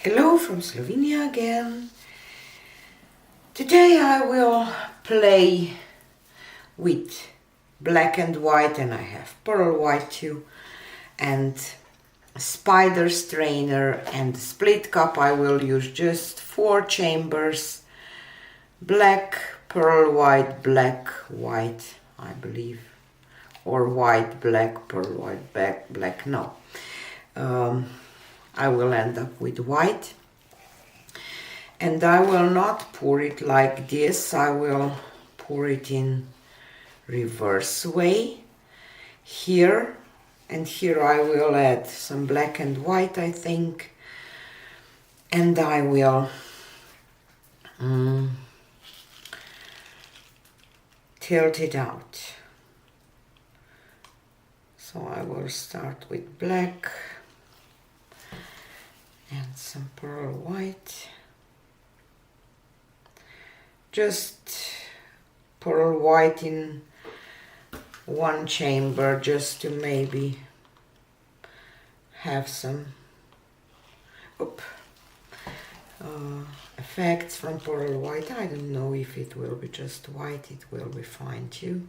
Hello from Slovenia again. Today I will play with black and white, and I have pearl white too, and spider strainer and split cup. I will use just 4 chambers, black, pearl white, black, white, I believe, or white, black, pearl white, black, no. I will end up with white, and I will not pour it like this. I will pour it in reverse way here, and here I will add some black and white, I think, and I will tilt it out. So I will start with black and some pearl white, just pearl white in 1 chamber, just to maybe have some effects from pearl white. I don't know if it will be just white, it will be fine too.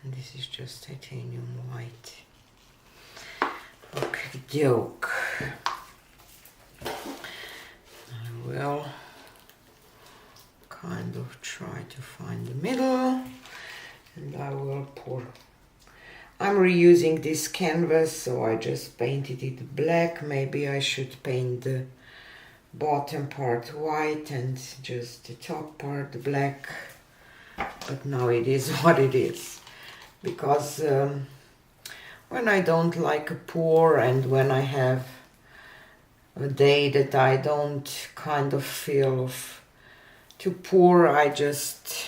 And this is just titanium white. Okay, joke. I will kind of try to find the middle, and I will pour. I'm reusing this canvas, so I just painted it black. Maybe I should paint the bottom part white and just the top part black, but now it is what it is, because when I don't like a pour and when I have a day that I don't kind of feel to pour, I just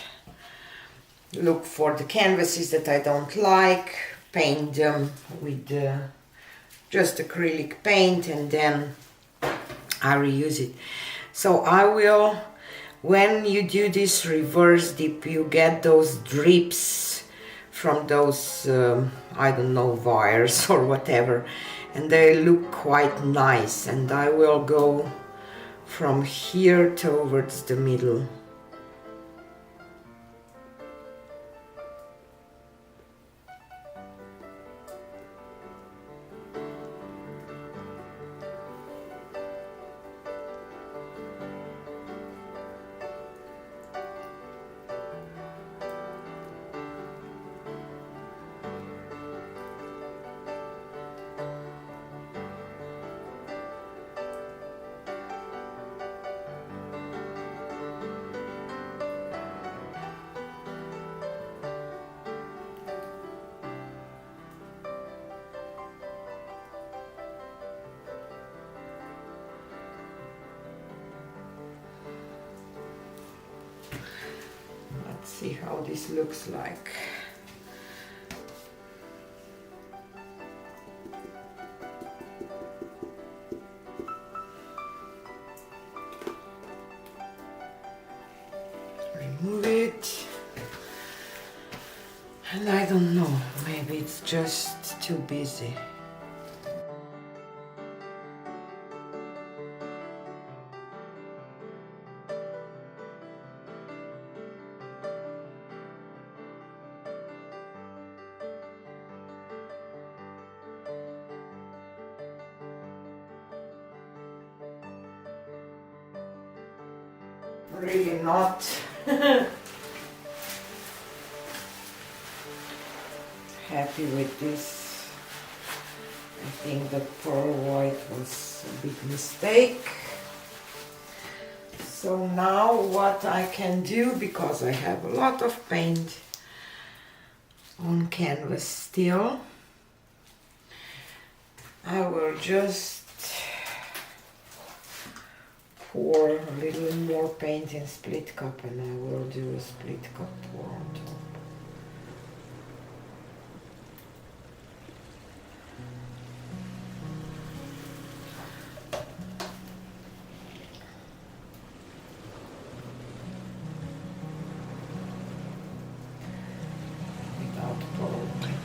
look for the canvases that I don't like, paint them with just acrylic paint, and then I reuse it. So I will, when you do this reverse dip, you get those drips from those I don't know, wires or whatever, and they look quite nice, and I will go from here towards the middle. See how this looks like. Remove it. And I don't know, maybe it's just too busy. Really not happy with this. I think the pearl white was a big mistake. So now what I can do, because I have a lot of paint on canvas still, I will just pour a little more paint in split cup, and I will do a split cup pour on top. Without pearl white.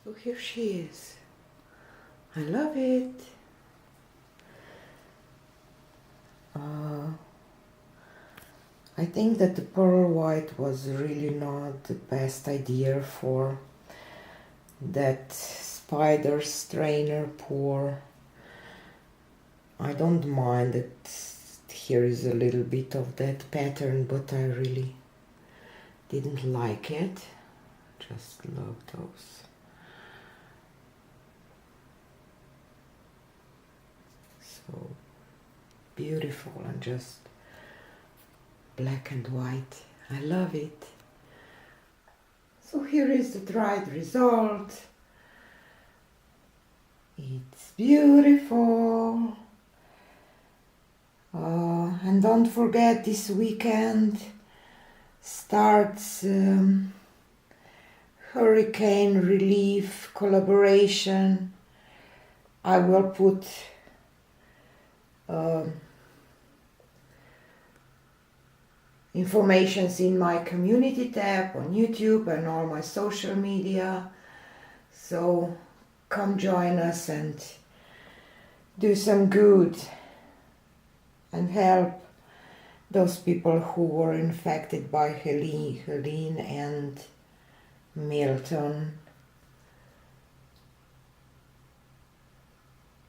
So here she is. I love it. I think that the pearl white was really not the best idea for that spider strainer pour. I don't mind that here is a little bit of that pattern, but I really didn't like it. Just love those. So beautiful and just black and white. I love it. So here is the dried result. It's beautiful. And don't forget, this weekend starts hurricane relief collaboration. I will put informations in my community tab on YouTube and all my social media. So come join us and do some good and help those people who were infected by Helene and Milton.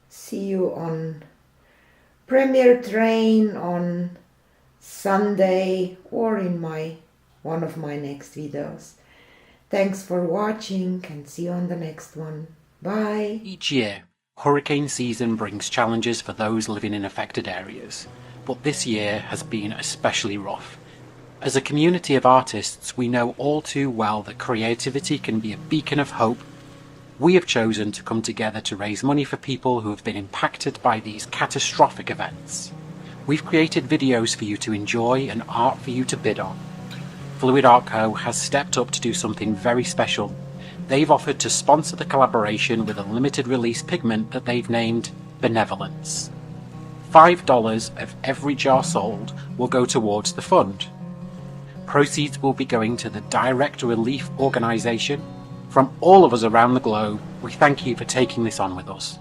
See you on Premier Train on Sunday or in one of my next videos. Thanks for watching and see you on the next one. Bye. Each year, hurricane season brings challenges for those living in affected areas, but this year has been especially rough. As a community of artists, we know all too well that creativity can be a beacon of hope. We have chosen to come together to raise money for people who have been impacted by these catastrophic events. We've created videos for you to enjoy and art for you to bid on. Fluid Art Co has stepped up to do something very special. They've offered to sponsor the collaboration with a limited release pigment that they've named Benevolence. $5 of every jar sold will go towards the fund. Proceeds will be going to the Direct Relief Organisation. From all of us around the globe, we thank you for taking this on with us.